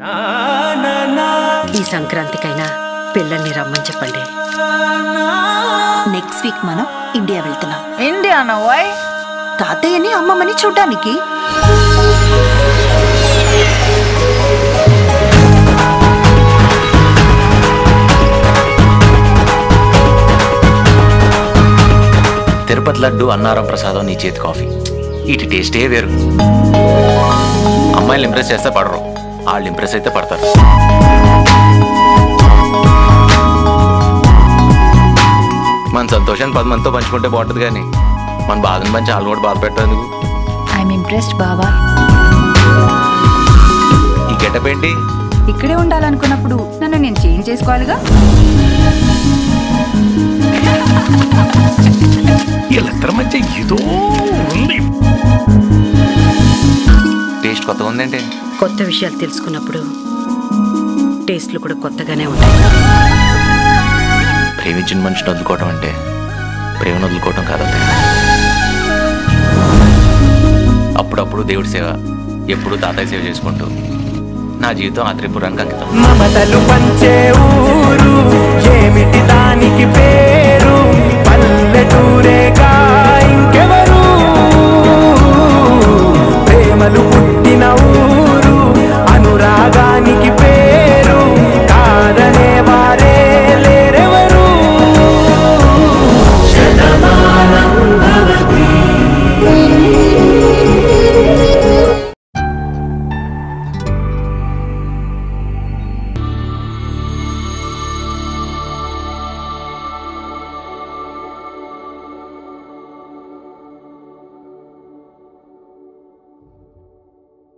ఈ సంక్రాంతికైనా పిల్లల్ని రమ్మని చెప్పండి. నెక్స్ట్ వీక్ మనం ఇండియా వెళ్తున్నాం. ఇండియానా? వై? తాతయ్యని అమ్మమ్మని చూడ్డానికి. తిరుపతి లడ్డు, అన్నారం ప్రసాదం, నీ చేతి కాఫీ, వీటి టేస్టే వేరు. అమ్మాయిలు ఇంప్రెస్ చేస్తే పడరు, వాళ్ళు ఇంప్రెస్ అయితే పడతారు. మన సంతోషాన్ని 10 మందితో పంచుకుంటే బాగుంటుంది, కానీ మన బాధను పంచి వాళ్ళు కూడా బాధ పెట్టేందుకు. ఐఎమ్ ఇంప్రెస్డ్ బావా. ఈ గెటప్ ఏంటి? ఇక్కడే ఉండాలనుకున్నప్పుడు నన్ను నేను చేంజ్ చేసుకోవాలిగా. వీళ్ళిద్దరి మధ్య ఏదో ఉంది. టేస్ట్ కొత్తగా ఉందంటే కొత్త విషయాలు తెలుసుకున్నప్పుడు టేస్ట్లు కూడా కొత్తగానే ఉంటాయి. ప్రేమించిన మనిషిని వదులుకోవటం అంటే ప్రేమను వదులుకోవటం కాదంటే. అప్పుడప్పుడు దేవుడి సేవ, ఎప్పుడు తాతయ్య సేవ చేసుకుంటూ నా జీవితం ఆ త్రిపురానికి అంకితం. మమతలు పంచే ఊరు ఏమిటి దానికి పేరు? పల్లెటూరేగా